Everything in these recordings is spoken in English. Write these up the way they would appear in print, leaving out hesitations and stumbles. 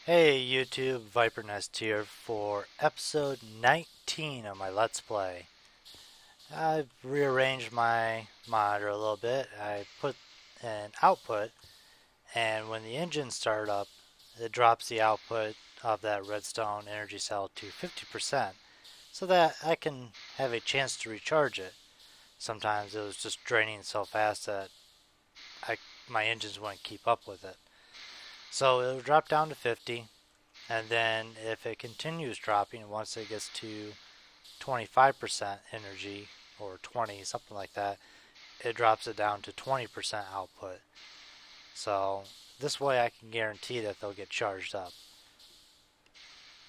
Hey YouTube, ViperNest here for episode 19 of my Let's Play. I've rearranged my monitor a little bit. I put an output, and when the engine starts up, it drops the output of that redstone energy cell to 50% so that I can have a chance to recharge it. Sometimes it was just draining so fast that my engines wouldn't keep up with it. So it'll drop down to 50. And then if it continues dropping, once it gets to 25% energy, or 20, something like that, it drops it down to 20% output. So this way I can guarantee that they'll get charged up.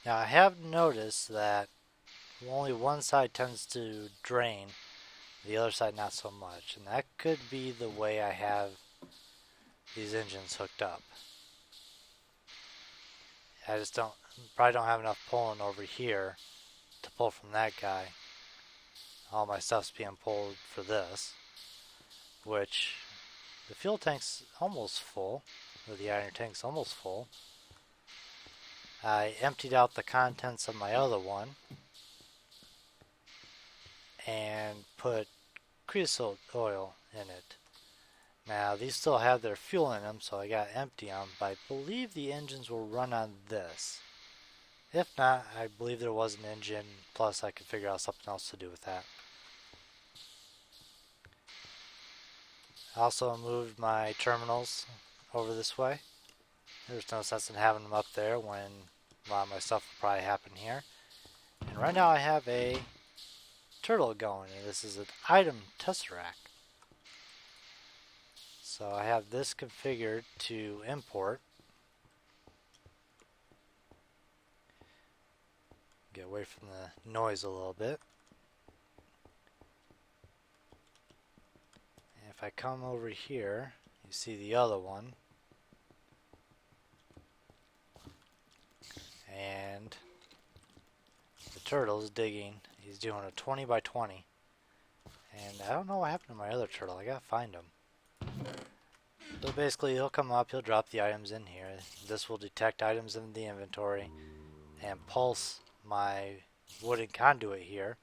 Now I have noticed that only one side tends to drain, the other side not so much. And that could be the way I have these engines hooked up. I just probably don't have enough pulling over here to pull from that guy. All my stuff's being pulled for this, which the fuel tank's almost full, or the iron tank's almost full. I emptied out the contents of my other one and put creosote oil in it. Now these still have their fuel in them, so I got to empty them, but I believe the engines will run on this. If not, I believe there was an engine, plus I could figure out something else to do with that. I also moved my terminals over this way. There's no sense in having them up there when a lot of my stuff will probably happen here. And right now I have a turtle going, and this is an item tesseract. So I have this configured to import. Get away from the noise a little bit. And if I come over here, you see the other one. And the turtle's digging. He's doing a 20 by 20. And I don't know what happened to my other turtle. I gotta find him. So basically he'll come up, he'll drop the items in here. This will detect items in the inventory and pulse my wooden conduit here,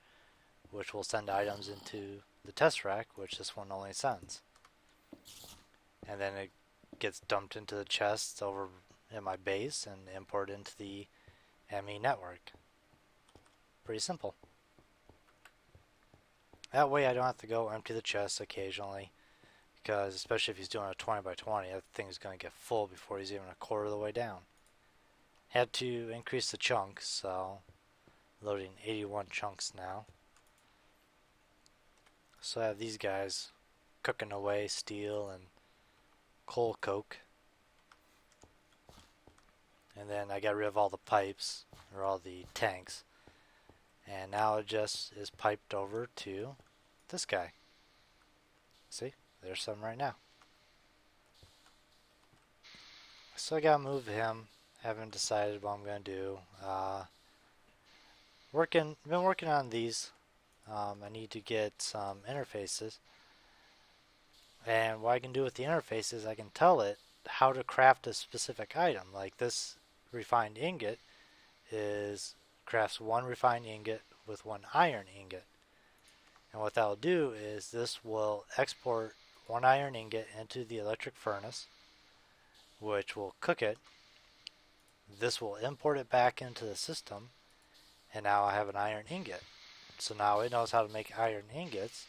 which will send items into the tesseract, which this one only sends. And then it gets dumped into the chests over in my base and imported into the ME network. Pretty simple. That way I don't have to go empty the chests occasionally, because especially if he's doing a 20 by 20, that thing's going to get full before he's even a quarter of the way down. Had to increase the chunks, so loading 81 chunks now. So I have these guys cooking away steel and coal coke. And then I got rid of all the pipes, or all the tanks. And now it just is piped over to this guy. See? There's some right now. So I gotta move him. Haven't decided what I'm gonna do. Been working on these. I need to get some interfaces. And what I can do with the interfaces, I can tell it how to craft a specific item. Like this refined ingot crafts one refined ingot with one iron ingot. And what that will do is this will export one iron ingot into the electric furnace, which will cook it. This will import it back into the system, and now I have an iron ingot. So now it knows how to make iron ingots.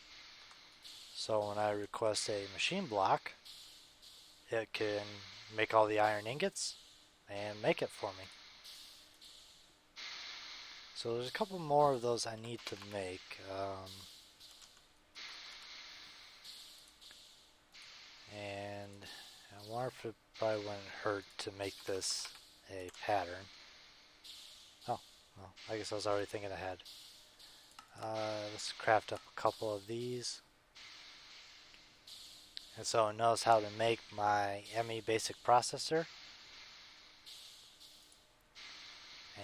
So when I request a machine block, it can make all the iron ingots and make it for me. So there's a couple more of those I need to make. And I wonder if it probably wouldn't hurt to make this a pattern. Oh, well, I guess I was already thinking ahead. Let's craft up a couple of these. And so it knows how to make my ME basic processor.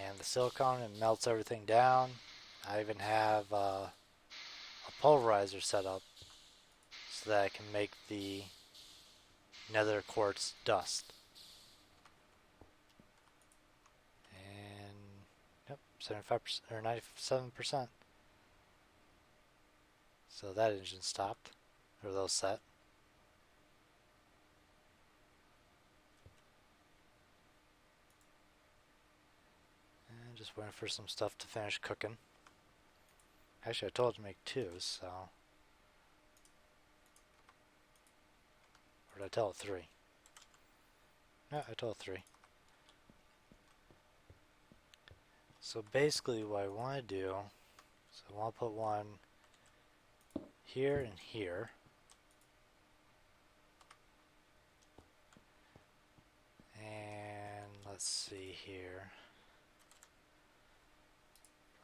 And the silicone, it melts everything down. I even have a pulverizer set up so that I can make the nether quartz dust. 75% or 97%. So that engine stopped, or those set. And just waiting for some stuff to finish cooking. Actually, I told it to make 2, so. Or did I tell it 3? No, I told it 3. So basically what I want to do, so I want to put one here and here. And let's see here.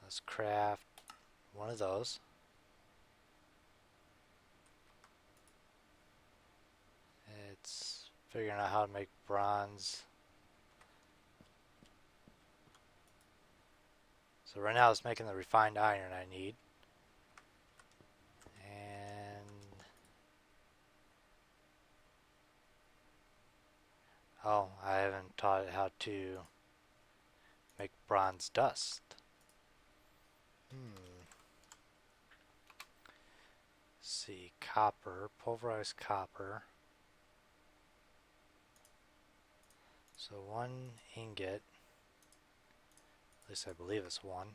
Let's craft one of those. It's figuring out how to make bronze. So right now it's making the refined iron I need. And oh, I haven't taught it how to make bronze dust. Let's see, copper, pulverized copper. So 1 ingot, at least I believe it's 1.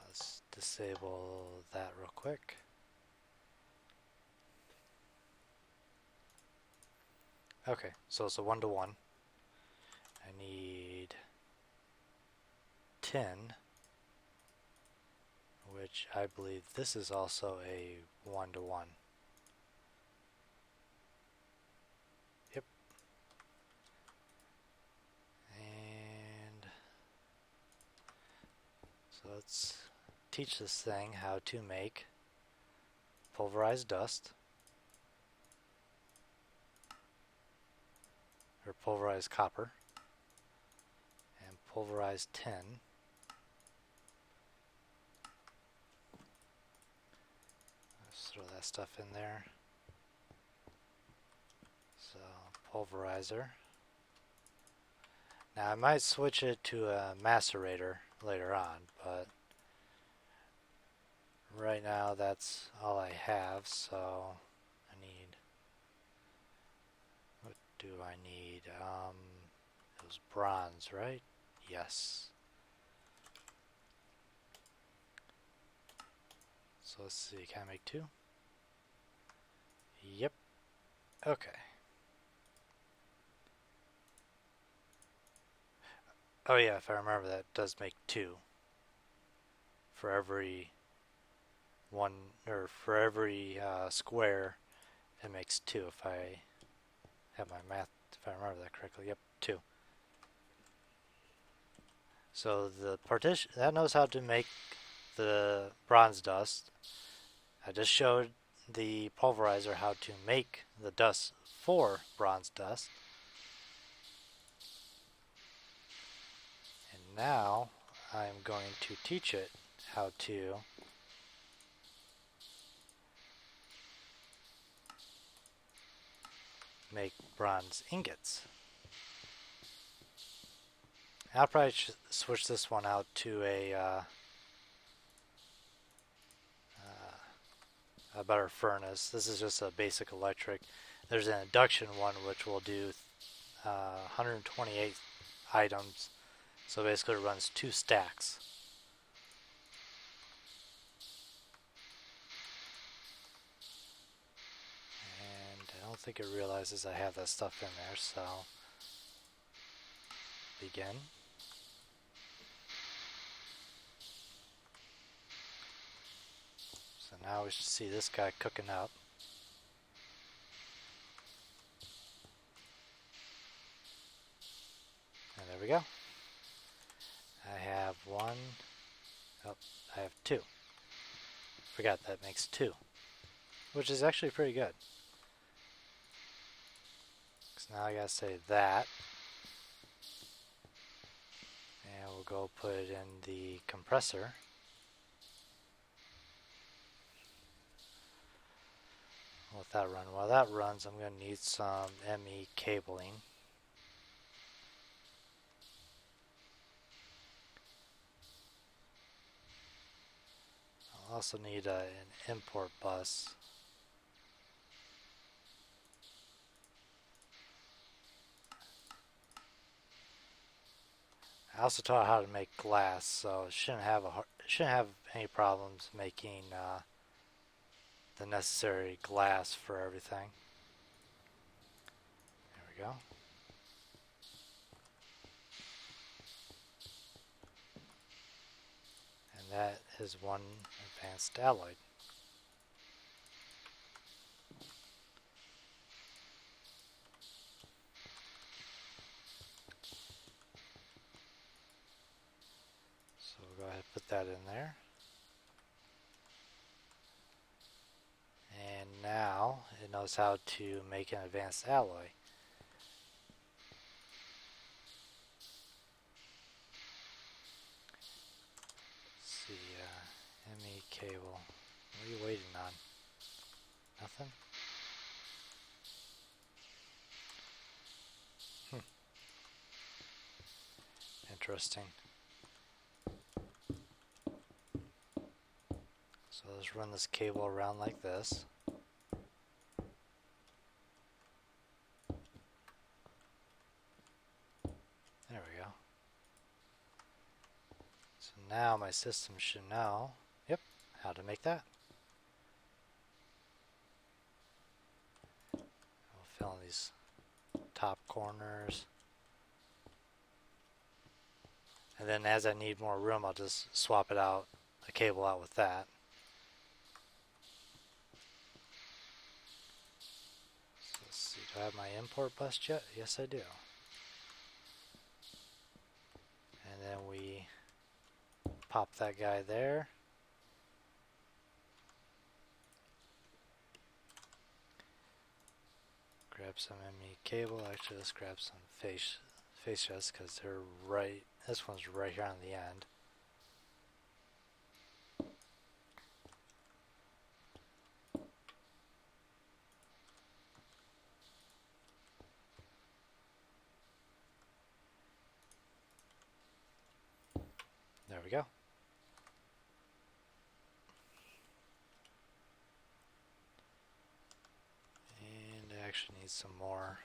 Let's disable that real quick. Okay, so it's a 1-to-1. I need tin, which I believe this is also a 1-to-1. Yep. And so let's teach this thing how to make pulverized dust, or pulverized copper, and pulverized tin. Let's throw that stuff in there. So pulverizer. Now I might switch it to a macerator later on, but right now that's all I have, so I need, what do I need? It was bronze, right? Yes. So let's see, can I make 2? Yep. Okay. Oh yeah, if I remember, that does make 2. For every one, or for every square, it makes 2 if I have my math, if I remember that correctly. Yep, 2. So the partition, that knows how to make the bronze dust. I just showed the pulverizer how to make the dust for bronze dust. And now I'm going to teach it how to make bronze ingots. I'll probably switch this one out to a better furnace. This is just a basic electric. There's an induction one which will do 128 items. So basically it runs 2 stacks. And I don't think it realizes I have that stuff in there, so begin. So now we should see this guy cooking up. And there we go. I have 1, oh, I have 2. Forgot that makes 2, which is actually pretty good. So now I gotta say that. And we'll go put it in the compressor. Let that run. While that runs, I'm going to need some ME cabling. Also need an import bus. I also taught how to make glass, so shouldn't have any problems making the necessary glass for everything. There we go. And that is one advanced alloy. So we'll go ahead and put that in there. And now it knows how to make an advanced alloy. Let's see, ME cable. What are you waiting on? Nothing? Interesting. So let's run this cable around like this. There we go. So now my system should know, yep, how to make that. We'll fill in these top corners. And then as I need more room, I'll just swap it out, the cable out with that. So let's see, do I have my import bus yet? Yes, I do. And then we pop that guy there. Grab some ME cable. Actually, let's grab some fascias because they're right. This one's right here on the end. There we go. And I actually need some more.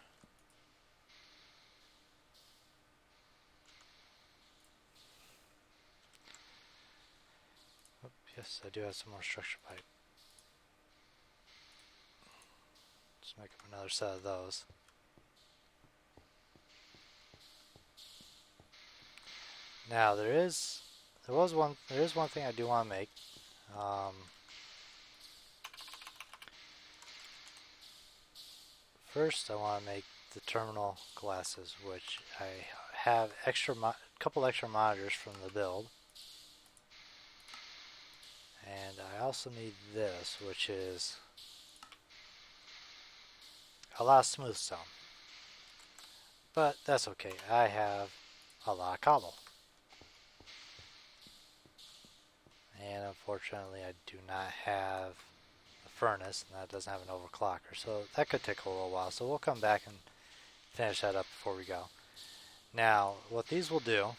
Oh, yes, I do have some more structure pipe. Let's make up another set of those. Now there is one thing I do want to make. First, I want to make the terminal glasses, which I have couple extra monitors from the build, and I also need this, which is a lot of smooth stone. But that's okay. I have a lot of cobble. And unfortunately I do not have a furnace, and that doesn't have an overclocker, so that could take a little while, so we'll come back and finish that up before we go. Now what these will do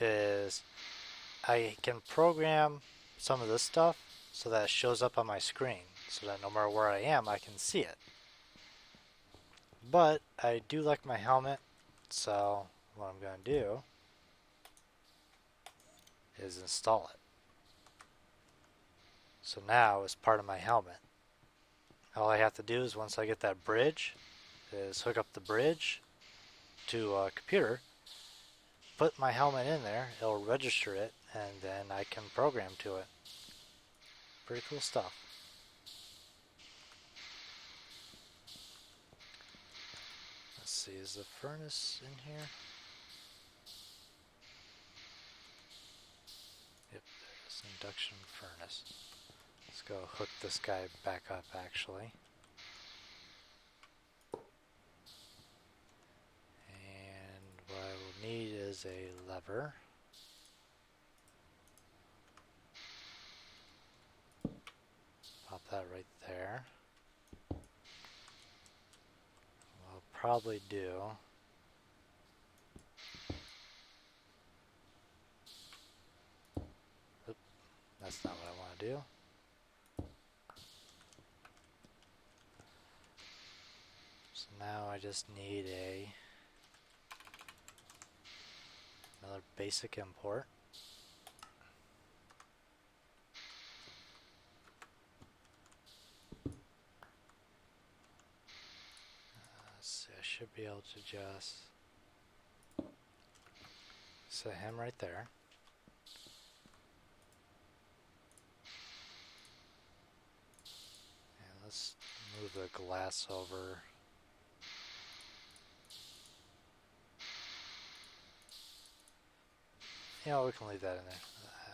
is I can program some of this stuff so that it shows up on my screen, so that no matter where I am I can see it. But I do like my helmet, so what I'm going to do is install it. So now it's part of my helmet. All I have to do is, once I get that bridge, is hook up the bridge to a computer, put my helmet in there, it'll register it, and then I can program to it. Pretty cool stuff. Let's see, is the furnace in here? Yep, there's induction furnace. Let's go hook this guy back up, actually. And what I will need is a lever. Pop that right there. What I'll probably do that's not what I want to do. So now I just need another basic import. So I should be able to just set him right there. And let's move the glass over. You know, we can leave that in there.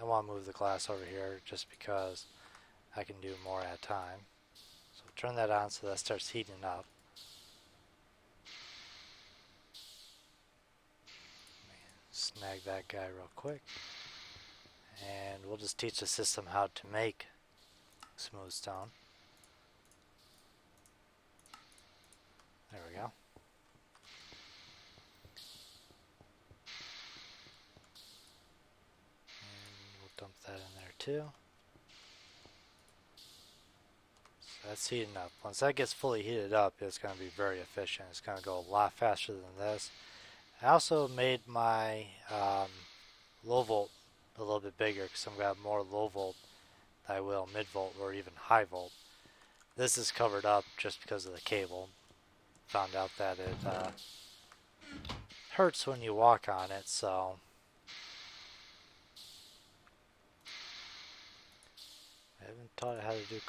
I want to move the glass over here just because I can do more at a time. So turn that on so that starts heating up. Snag that guy real quick. And we'll just teach the system how to make smooth stone. There we go. And we'll dump that in there too. So that's heating up. Once that gets fully heated up, it's going to be very efficient. It's going to go a lot faster than this. I also made my low volt a little bit bigger because I'm going to have more low volt than I will mid volt or even high volt. This is covered up just because of the cable. Found out that it hurts when you walk on it, so I haven't taught it how to do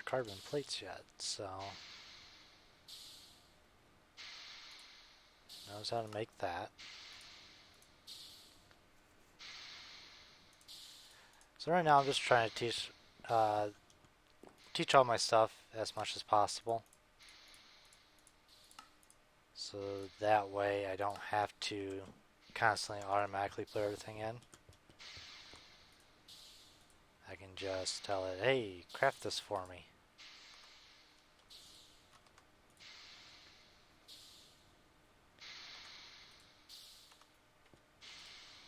carbon plates yet, so knows how to make that. So right now I'm just trying to teach all my stuff as much as possible. So that way I don't have to constantly automatically put everything in. I can just tell it, hey, craft this for me.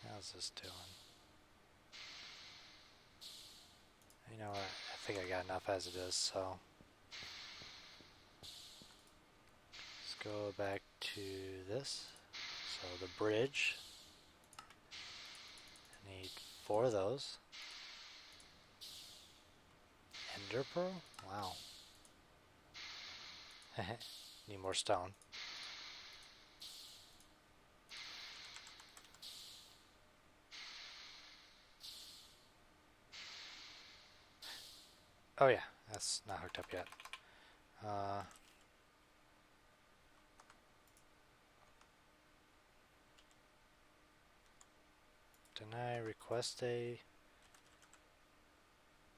How's this doing? You know what, I think I got enough as it is, so let's go back to this. So the bridge, I need 4 of those. Ender pearl? Wow. Need more stone. Oh yeah, that's not hooked up yet. Deny request a...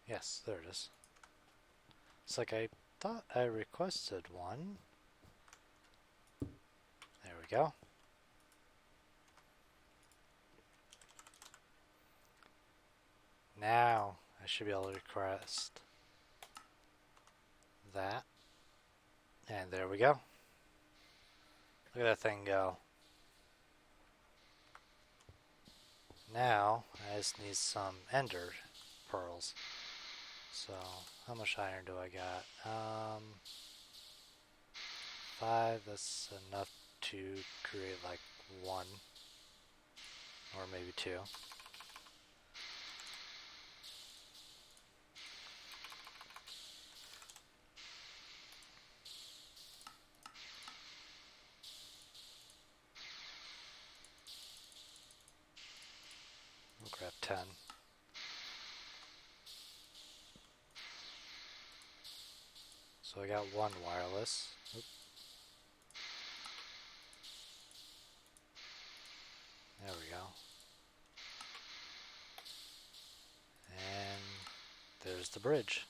Yes, there it is. It's like I thought I requested one. There we go. Now I should be able to request that. And there we go. Look at that thing go. Now I just need some ender pearls. So how much iron do I got? 5, that's enough to create like 1 or maybe 2. We'll grab 10. So I got 1 wireless. Oop. There we go. And there's the bridge.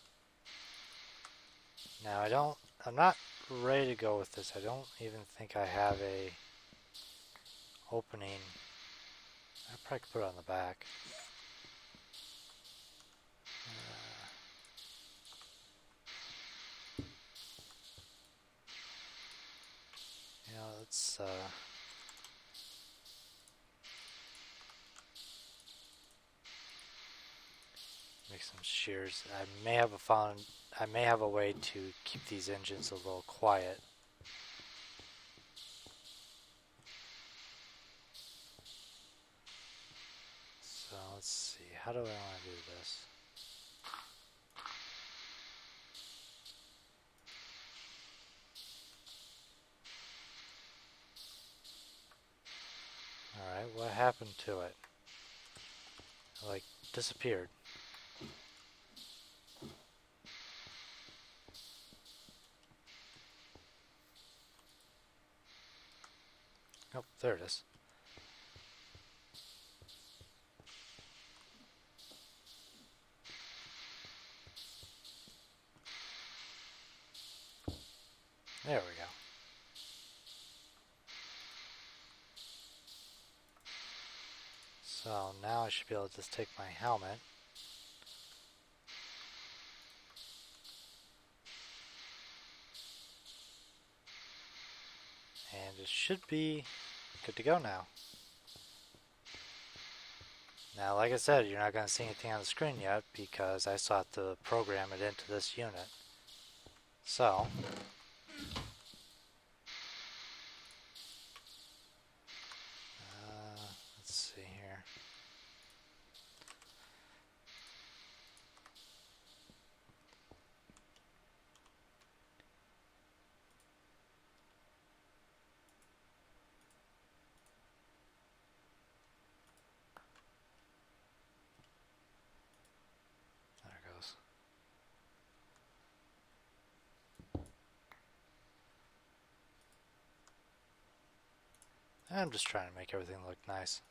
Now I'm not ready to go with this. I don't even think I have a opening. I probably could put it on the back. Let's make some shears. I may have a way to keep these engines a little quiet. So let's see, how do I want to do this? Alright, what happened to it? It, like, disappeared. Oh, there it is. There we go. So now I should be able to just take my helmet and it should be good to go now. Now, like I said, you're not going to see anything on the screen yet because I still have to program it into this unit. So, let's see here. There it goes. I'm just trying to make everything look nice.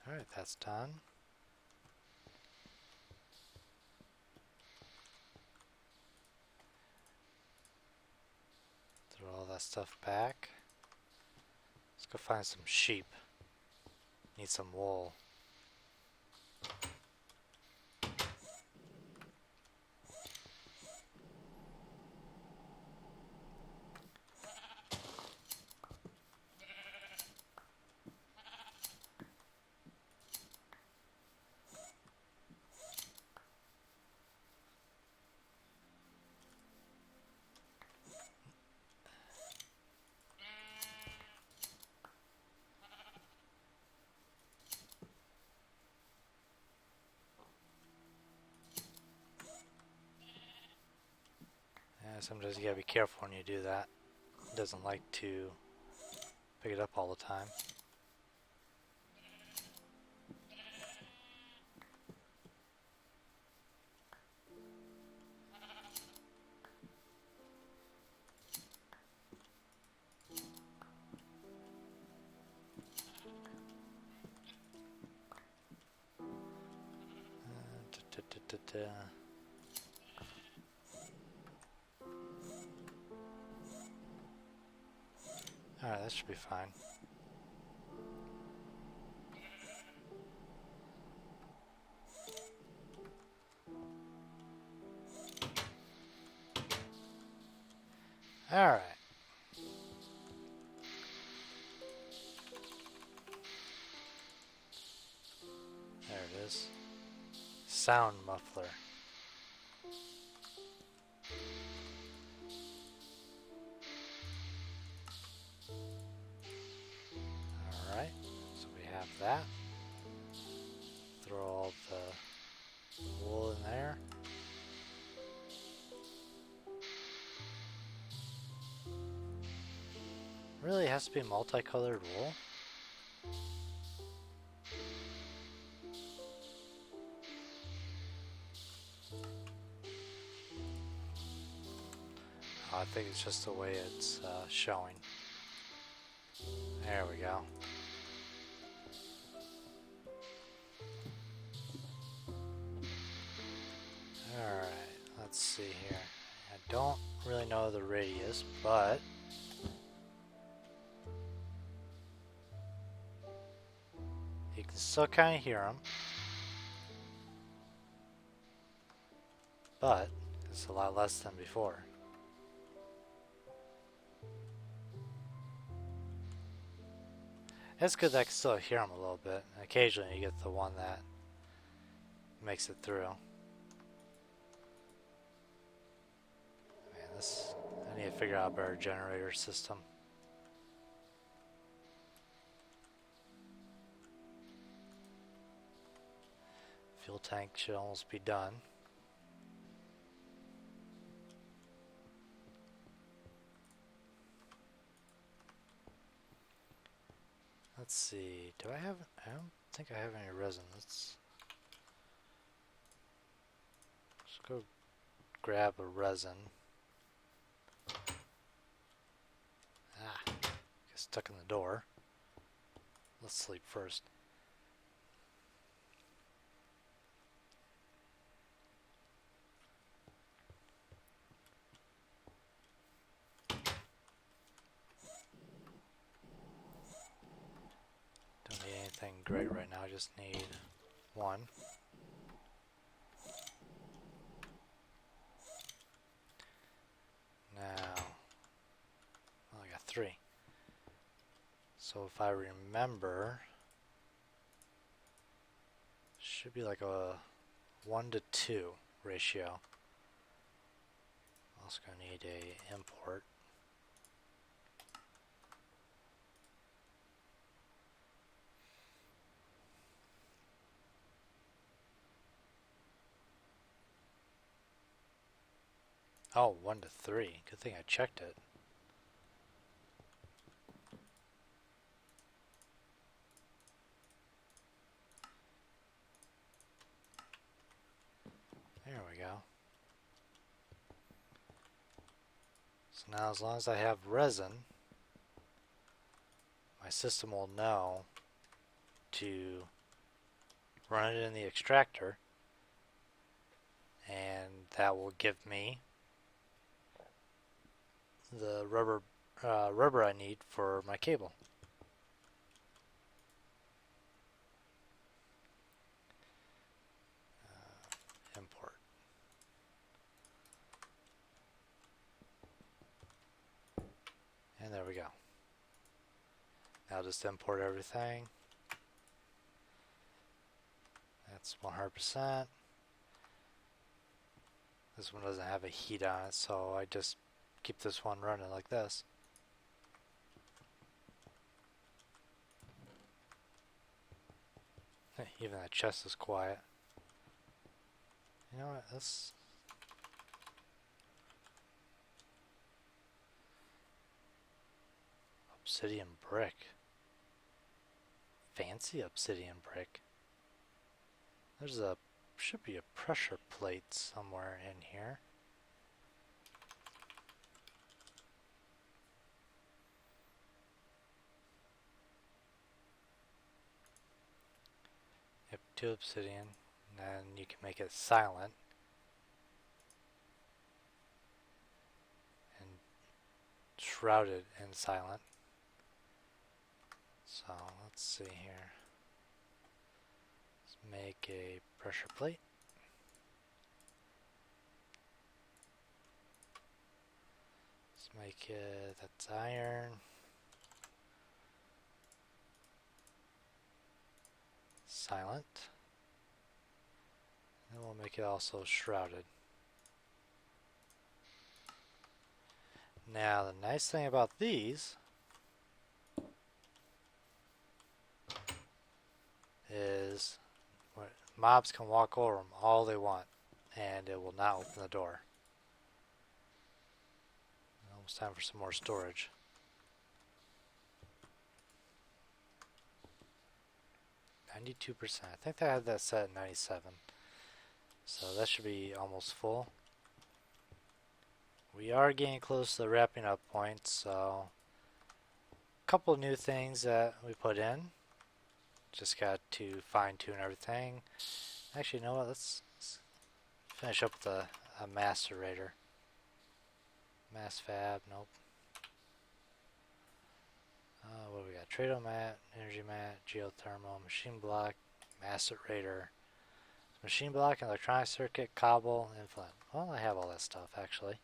Alright, that's done. Throw all that stuff back. Let's go find some sheep. Need some wool. Sometimes you gotta be careful when you do that. It doesn't like to pick it up all the time. Alright, that should be fine. Alright. There it is. Sound muffler. Alright, so we have that. Throw all the wool in there. Really, it has to be multicolored wool? Oh, I think it's just the way it's showing. There we go. Alright, let's see here. I don't really know the radius, but you can still kind of hear them. But it's a lot less than before. It's good that I can still hear them a little bit. Occasionally you get the one that makes it through. Man, this... I need to figure out a better generator system. Fuel tank should almost be done. Let's see, do I have... I don't think I have any resin. Let's go grab a resin. Ah, get stuck in the door. Let's sleep first. Don't need anything great right now, I just need one. Now, well, I got 3. So if I remember, should be like a 1-to-2 ratio. Also gonna need a import. Oh, 1-to-3. Good thing I checked it. There we go. So now as long as I have resin, my system will know to run it in the extractor, and that will give me the rubber I need for my cable. Import. And there we go. Now just import everything. That's 100%. This one doesn't have a heat on it, so I just keep this one running like this. Even that chest is quiet. You know what? Let's... Obsidian brick. Fancy obsidian brick. There's a... should be a pressure plate somewhere in here. Yep, 2 obsidian. And then you can make it silent. And shrouded in silent. So let's see here. Let's make a pressure plate. Let's make it, that's iron. Silent. And we'll make it also shrouded. Now the nice thing about these is mobs can walk over them all they want and it will not open the door. Almost time for some more storage. %. I think I had that set at 97. So that should be almost full. We are getting close to the wrapping up point, so a couple new things that we put in. Just got to fine tune everything. Actually, you know what? Let's finish up with a macerator. Mass fab, nope. What do we got? Trado mat, energy mat, geothermal, machine block, macerator, machine block, electronic circuit, cobble, and flint. Well, I have all that stuff actually.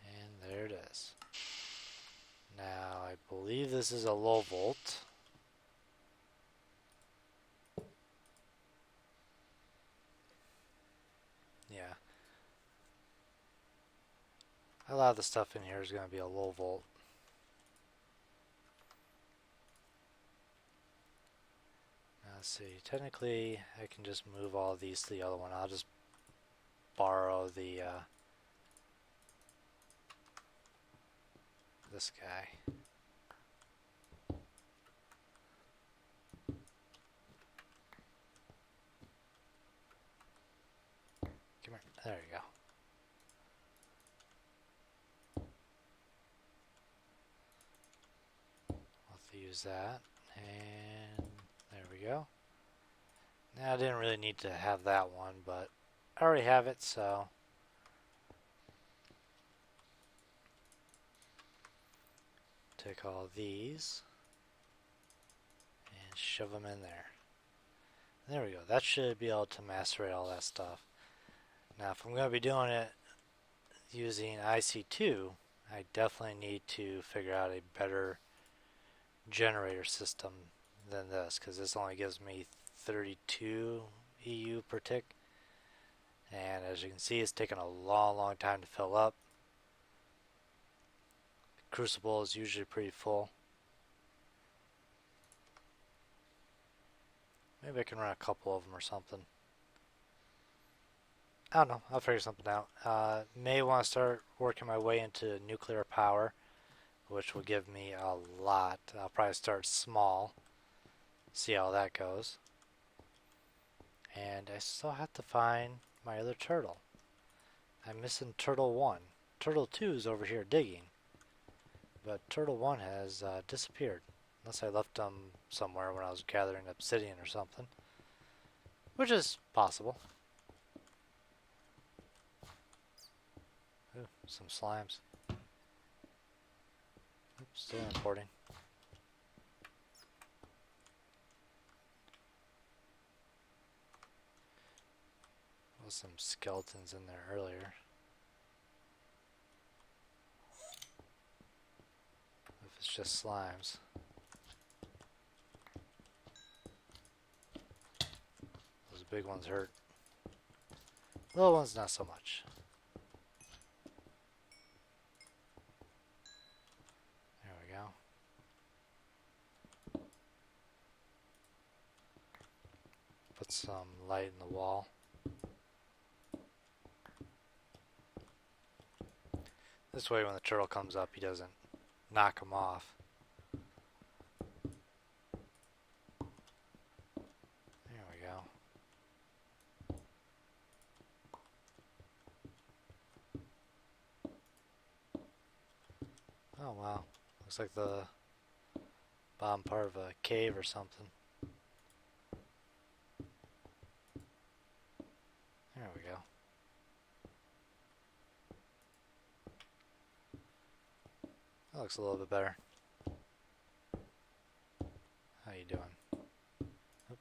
And there believe this is a low volt. Yeah. A lot of the stuff in here is going to be a low volt. Now let's see. Technically, I can just move all of these to the other one. I'll just borrow the this guy. Come here. There you go. I'll use that, and there we go. Now I didn't really need to have that one, but I already have it, so take all these and shove them in there. There we go. That should be able to macerate all that stuff. Now if I'm going to be doing it using IC2, I definitely need to figure out a better generator system than this, because this only gives me 32 EU per tick, and as you can see, it's taking a long time to fill up. The crucible is usually pretty full. Maybe I can run a couple of them or something. I don't know. I'll figure something out. May want to start working my way into nuclear power, which will give me a lot. I'll probably start small, see how that goes. And I still have to find my other turtle. I'm missing turtle 1. Turtle 2 is over here digging, but turtle 1 has disappeared. Unless I left him somewhere when I was gathering obsidian or something, which is possible. Ooh, some slimes. Oops, still importing. There was some skeletons in there earlier. If it's just slimes. Those big ones hurt. Little ones not so much. There we go. Put some light in the wall. This way when the turtle comes up, he doesn't knock him off. There we go. Oh wow, looks like the bottom part of a cave or something. There we go. That looks a little bit better. How you doing? Oop.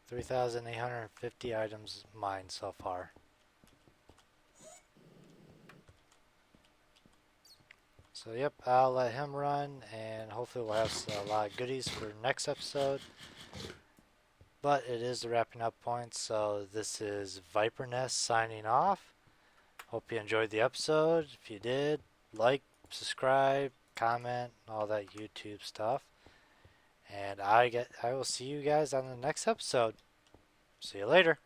3,850 items mined so far. So yep, I'll let him run, and hopefully we'll have a lot of goodies for next episode. But it is the wrapping up point, so this is Viper Nest signing off. Hope you enjoyed the episode. If you did, like, subscribe, comment, all that YouTube stuff. And I will see you guys on the next episode. See you later.